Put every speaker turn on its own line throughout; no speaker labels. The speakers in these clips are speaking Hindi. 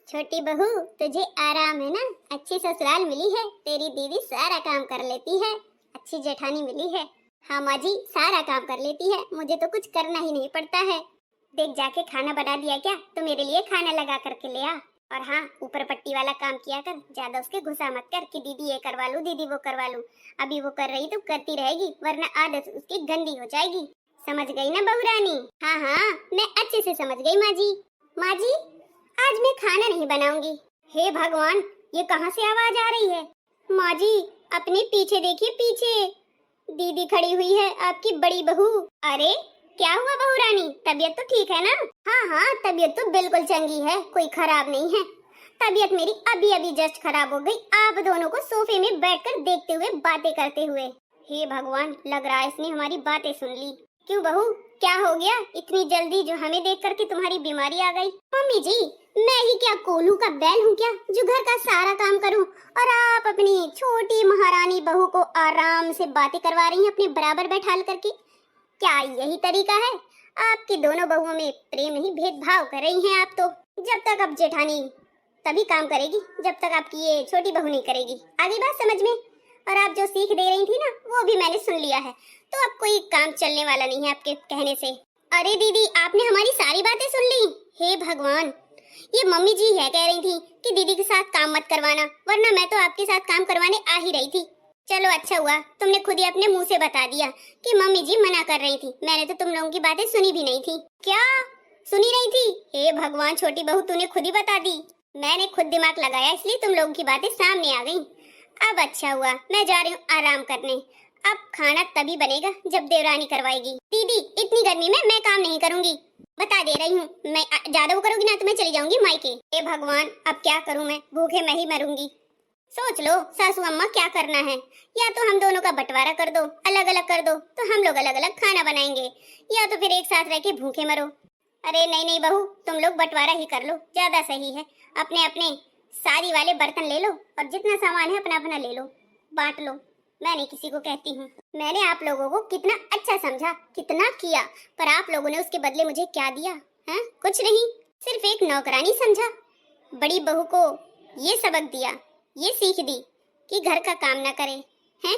छोटी बहू, तुझे आराम है ना? अच्छी ससुराल मिली है, तेरी दीदी सारा काम कर लेती है। अच्छी जेठानी मिली है। हाँ माँ जी, सारा काम कर लेती है, मुझे तो कुछ करना ही नहीं पड़ता है। देख, जाके खाना बना दिया क्या? तो मेरे लिए खाना लगा करके ले आ। और हाँ, ऊपर पट्टी वाला काम किया कर, ज्यादा उसके घुसा मत कर कि दीदी ये करवा लूं, दीदी वो करवा लूं। अभी वो कर रही तो करती रहेगी, वरना आदत उसकी गंदी हो जाएगी। समझ गई ना बहू रानी? हाँ हाँ, मैं अच्छे से समझ गई माँ जी। माँ जी, आज मैं खाना नहीं बनाऊंगी। हे भगवान, ये कहाँ से आवाज आ रही है? माँ जी, अपने पीछे देखिए, पीछे दीदी खड़ी हुई है, आपकी बड़ी बहू। अरे क्या हुआ बहू रानी, तबीयत तो ठीक है ना? हाँ हाँ, तबीयत तो बिल्कुल चंगी है, कोई खराब नहीं है। तबीयत मेरी अभी अभी जस्ट खराब हो गई, आप दोनों को सोफे में बैठकर देखते हुए बातें करते हुए। हे भगवान, लग रहा है इसने हमारी बातें सुन ली। क्यों बहू, क्या हो गया इतनी जल्दी जो हमें देख करके तुम्हारी बीमारी आ गई? मम्मी जी, मैं ही क्या कोल्हू का बैल हूँ क्या, जो घर का सारा काम करूँ और आप अपनी छोटी महारानी बहू को आराम से बातें करवा रही हैं अपने बराबर बैठाल करके? क्या यही तरीका है? आपकी दोनों बहुओं में प्रेम नहीं, भेदभाव कर रही हैं आप तो। जब तक अब जेठानी तभी काम करेगी जब तक आपकी ये छोटी बहू नहीं करेगी। आगे बात समझ में? और आप जो सीख दे रही थी ना, वो भी मैंने सुन लिया है, तो अब कोई काम चलने वाला नहीं है आपके कहने से। अरे दीदी, आपने हमारी सारी बातें सुन ली? हे भगवान, ये मम्मी जी है कह रही थी कि दीदी के साथ काम मत करवाना, वरना मैं तो आपके साथ काम करवाने आ ही रही थी। चलो अच्छा हुआ तुमने खुद ही अपने मुंह से बता दिया कि मम्मी जी मना कर रही थी, मैंने तो तुम लोगों की बातें सुनी भी नहीं थी। क्या सुनी रही थी? हे भगवान, छोटी बहू तूने खुद ही बता दी। मैंने खुद दिमाग लगाया, इसलिए तुम लोगों की बातें सामने आ गई। अब अच्छा हुआ, मैं जा रही हूँ आराम करने। अब खाना तभी बनेगा जब देवरानी करवाएगी। दीदी, इतनी गर्मी में मैं काम नहीं करूंगी, बता दे रही हूँ। मैं ज्यादा वो करोगी ना तो मैं चली जाऊंगी मायके। हे भगवान, अब क्या करूँ मैं, भूखे मैं ही मरूंगी। सोच लो सासू अम्मा क्या करना है, या तो हम दोनों का बंटवारा कर दो, अलग अलग कर दो, तो हम लोग अलग अलग खाना बनाएंगे, या तो फिर एक साथ रह के भूखे मरो। अरे नहीं नहीं बहू, तुम लोग बंटवारा ही कर लो, ज्यादा सही है। अपने अपने शादी वाले बर्तन ले लो और जितना सामान है अपना अपना ले लो, बांट लो। मैं नहीं किसी को कहती हूँ। मैंने आप लोगों को कितना अच्छा समझा, कितना किया, पर आप लोगों ने उसके बदले मुझे क्या दिया है? कुछ नहीं, सिर्फ एक नौकरानी समझा। बड़ी बहू को ये सबक दिया, ये सीख दी कि घर का काम ना करे हैं।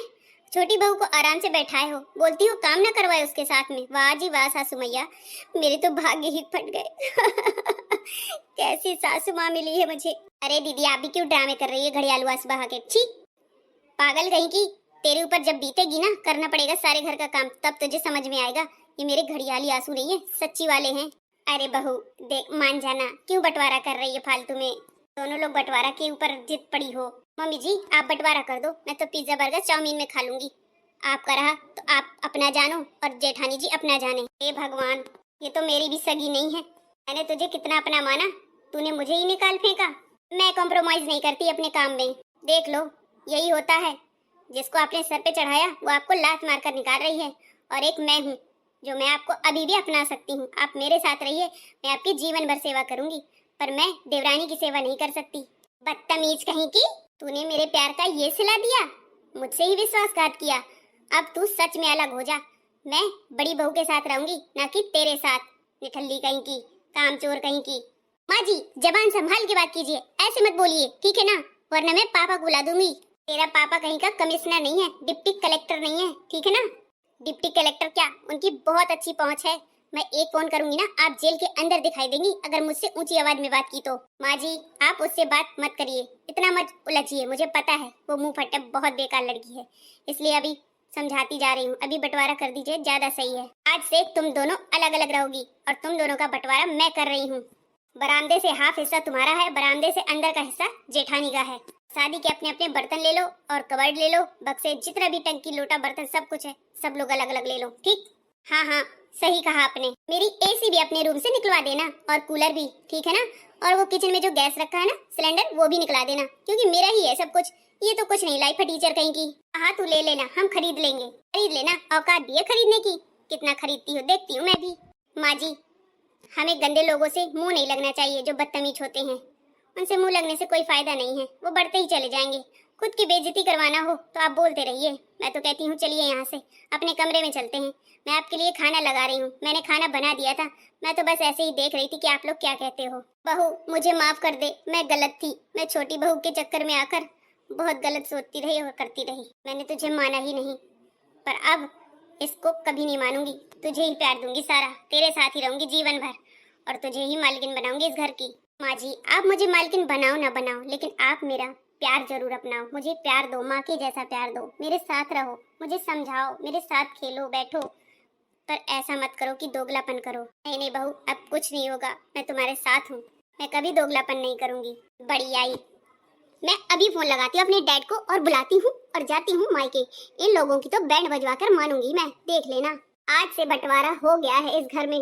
छोटी बहू को आराम से बैठाए हो, बोलती हो काम ना करवाए उसके साथ में। वाह जी वाह सासू मैया, मेरे तो भाग्य ही फट गए। कैसी सासू माँ मिली है मुझे। अरे दीदी, आप भी क्यों ड्रामे कर रही है घड़ियालू आंसू बहा के? छी पागल कहीं की, तेरे ऊपर जब बीतेगी ना, करना पड़ेगा सारे घर का काम, तब तुझे समझ में आएगा ये मेरे घड़ियाली आंसू नहीं है, सच्ची वाले हैं। अरे बहू देख, मान जाना, क्यों बंटवारा कर रही है फालतू में? दोनों लोग बंटवारा के ऊपर जिद पड़ी हो। मम्मी जी आप बंटवारा कर दो, मैं तो पिज्जा बर्गर चाउमीन में खा लूंगी। आपका रहा तो आप अपना जानो और जेठानी जी अपना जाने। हे भगवान, ये तो मेरी भी सगी नहीं है। मैंने तुझे कितना अपना माना, तूने मुझे ही निकाल फेंका। मैं कॉम्प्रोमाइज नहीं करती अपने काम में। देख लो, यही होता है, जिसको आपने सर पे चढ़ाया वो आपको लात मार कर निकाल रही है। और एक मैं हूँ जो मैं आपको अभी भी अपना सकती हूँ। आप मेरे साथ रहिए, मैं आपकी जीवन भर सेवा करूंगी, पर मैं देवरानी की सेवा नहीं कर सकती। बदतमीज कहीं की, तूने मेरे प्यार का ये सिला दिया, मुझसे ही विश्वासघात किया। अब तू सच में अलग हो जा, मैं बड़ी बहू के साथ रहूंगी, ना कि तेरे साथ। निठल्ली कहीं की, कामचोर कहीं की। माँ जी जबान संभाल के बात कीजिए, ऐसे मत बोलिए, ठीक है ना? वरना मैं पापा को बुला दूंगी। तेरा पापा कहीं का कमिश्नर नहीं है, डिप्टी कलेक्टर नहीं है, ठीक है ना? डिप्टी कलेक्टर क्या, उनकी बहुत अच्छी पहुंच है। मैं एक फोन करूंगी ना, आप जेल के अंदर दिखाई देंगी अगर मुझसे ऊंची आवाज में बात की तो। माँ जी आप उससे बात मत करिए, इतना मत उलझिए, मुझे पता है वो मुंह फटे बहुत बेकार लड़की है, इसलिए अभी समझाती जा रही हूँ। अभी बंटवारा कर दीजिए, ज्यादा सही है। आज से तुम दोनों अलग अलग रहोगी और तुम दोनों का बंटवारा मैं कर रही हूँ। बरामदे से हाफ हिस्सा तुम्हारा है, बरामदे से अंदर का हिस्सा जेठानी का है। शादी के अपने अपने बर्तन ले लो और कवर्ड ले लो, बक्से जितना भी टंकी लोटा बर्तन सब कुछ है, सब लोग अलग अलग ले लो, ठीक? हाँ हाँ सही कहा आपने। मेरी एसी भी अपने रूम से निकलवा देना और कूलर भी, ठीक है ना? और वो किचन में जो गैस रखा है ना सिलेंडर, वो भी निकला देना, क्योंकि मेरा ही है सब कुछ। ये तो कुछ नहीं लाई फटीचर कहीं की। हाँ तू ले लेना, हम खरीद लेंगे। खरीद लेना, औकात भी है खरीदने की। कितना खरीदती हो देखती हूँ मैं भी। माँ जी हमें गंदे लोगों से मुंह नहीं लगना चाहिए, जो बदतमीज होते हैं। उनसे मुंह लगने से कोई फायदा नहीं है, वो बढ़ते ही चले जाएंगे। खुद की बेइज्जती करवाना हो तो आप बोलते रहिए, मैं तो कहती हूँ चलिए यहाँ से अपने कमरे में चलते हैं। मैं आपके लिए खाना लगा रही हूँ, मैंने खाना बना दिया था, मैं तो बस ऐसे ही देख रही थी कि आप लोग क्या कहते हो। बहू मुझे माफ कर दे, मैं गलत थी, मैं छोटी बहू के चक्कर में आकर बहुत गलत सोचती रही और करती रही। मैंने तुझे माना ही नहीं, पर अब इसको कभी नहीं मानूंगी। तुझे ही प्यार दूंगी सारा, तेरे साथ ही रहूंगी जीवन भर और तुझे ही मालकिन बनाऊंगी इस घर की। माँ जी आप मुझे मालकिन बनाओ ना बनाओ, लेकिन आप मेरा प्यार जरूर अपनाओ। मुझे प्यार दो, माँ के जैसा प्यार दो, मेरे साथ रहो, मुझे समझाओ, मेरे साथ खेलो बैठो, पर ऐसा मत करो कि दोगलापन करो। नहीं नहीं बहू अब कुछ नहीं होगा, मैं तुम्हारे साथ हूँ, मैं कभी दोगलापन नहीं करूंगी। बड़ी आई, मैं अभी फोन लगाती हूँ अपने डैड को और बुलाती हूँ और जाती हूँ मायके। इन लोगों की तो बैंड बजवा कर मानूंगी मैं, देख लेना। आज से बंटवारा हो गया है इस घर में,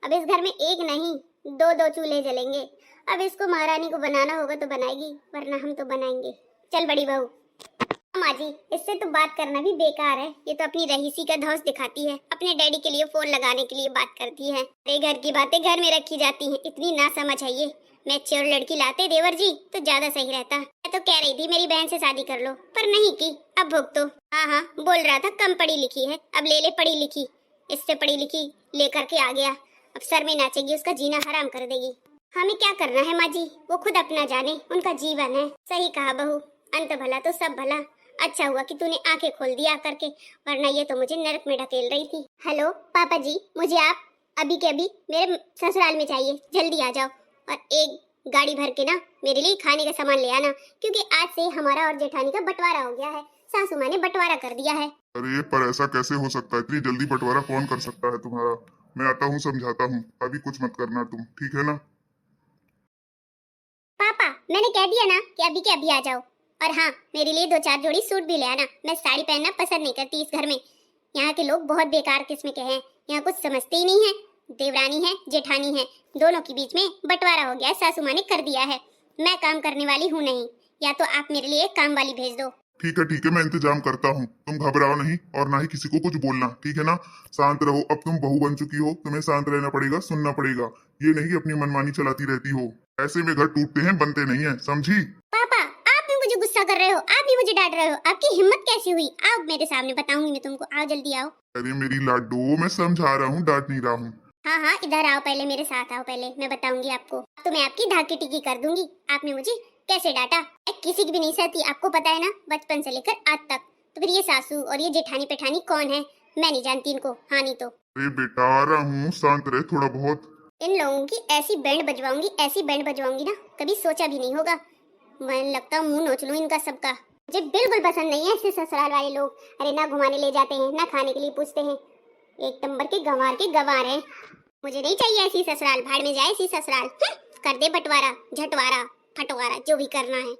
अब इस घर में एक नहीं दो दो चूल्हे जलेंगे। अब इसको महारानी को बनाना होगा तो बनाएगी, वरना हम तो बनाएंगे। चल बड़ी बहू। माँ जी इससे तो बात करना भी बेकार है, ये तो अपनी रहीसी का धौंस दिखाती है, अपने डैडी के लिए फोन लगाने के लिए बात करती है। अरे घर की बातें घर में रखी जाती हैं, इतनी ना समझ है ये। मैच्योर लड़की लाते देवर जी तो ज्यादा सही रहता। मैं तो कह रही थी मेरी बहन से शादी कर लो, पर नहीं की, अब भुगतो। हाँ हाँ बोल रहा था कम पढ़ी लिखी है, अब ले ले पढ़ी लिखी, इससे पढ़ी लिखी लेकर के आ गया, अब सर में नाचेगी, उसका जीना हराम कर देगी। हमें क्या करना है माँ जी, वो खुद अपना जाने, उनका जीवन है। सही कहा बहू, अंत भला तो सब भला। अच्छा हुआ कि तूने आंखें खोल दिया करके, वरना ये तो मुझे नरक में ढकेल रही थी। हेलो पापा जी, मुझे आप अभी के अभी मेरे ससुराल में चाहिए, जल्दी आ जाओ और एक गाड़ी भर के ना मेरे लिए खाने का सामान ले आना, क्योंकि आज से हमारा और जेठानी का बंटवारा हो गया है, सासू माँ ने बंटवारा कर दिया है।
अरे पर ऐसा कैसे हो सकता है, इतनी जल्दी बंटवारा कौन कर सकता है तुम्हारा। मैं आता हूँ समझाता हूँ, अभी कुछ मत करना तुम, ठीक है ना।
पापा मैंने कह दिया ना कि अभी के अभी आ जाओ, और हाँ मेरे लिए 2-4 जोड़ी सूट भी ले आना, मैं साड़ी पहनना पसंद नहीं करती इस घर में। यहाँ के लोग बहुत बेकार किस्म के हैं, यहाँ कुछ समझते ही नहीं है। देवरानी है जेठानी है, दोनों के बीच में बंटवारा हो गया है, सासू माँ ने कर दिया है। मैं काम करने वाली हूँ नहीं, या तो आप मेरे लिए एक काम वाली भेज दो।
ठीक है मैं इंतजाम करता हूँ, तुम घबराओ नहीं और ना ही किसी को कुछ बोलना, ठीक है ना। शांत रहो, अब तुम बहू बन चुकी हो, तुम्हें शांत रहना पड़ेगा, सुनना पड़ेगा, ये नहीं कि अपनी मनमानी चलाती रहती हो। ऐसे में घर टूटते हैं बनते नहीं है, समझी।
पापा आप भी मुझे गुस्सा कर रहे हो, आप भी मुझे डांट रहे हो, आपकी हिम्मत कैसी हुई? आओ मेरे सामने, बताऊंगी मैं तुमको, आओ जल्दी आओ।
अरे मेरी लाडो, मैं समझा रहा हूँ, डांट नहीं रहा हूँ।
हाँ हाँ इधर आओ, पहले मेरे साथ आओ, पहले मैं बताऊंगी आपको, तो मैं आपकी ढाकी टिकी कर दूंगी। आपने मुझे कैसे डांटा, मैं किसी की भी नहीं सहती, आपको पता है ना, बचपन से लेकर आज तक। तो फिर ये सासू और ये जेठानी पेठानी कौन है, मैं नहीं जानती इनको। हाँ नहीं तो
अरे बेटा आ रहा हूँ, शांत रहे थोड़ा बहुत।
इन लोगों की ऐसी बैंड बजवाऊंगी, ऐसी बैंड बजवाऊंगी ना, कभी सोचा भी नहीं होगा। मैं लगता है मुंह नोच लूं इनका सबका। मुझे बिल्कुल पसंद नहीं है ऐसे ससुराल वाले लोग। अरे ना घुमाने ले जाते हैं, ना खाने के लिए पूछते हैं, एक नंबर के गंवार हैं। मुझे नहीं चाहिए ऐसी ससुराल, भाड़ में जाए ऐसी ससुराल। कर दे बंटवारा झटवारा फटवारा जो भी करना है।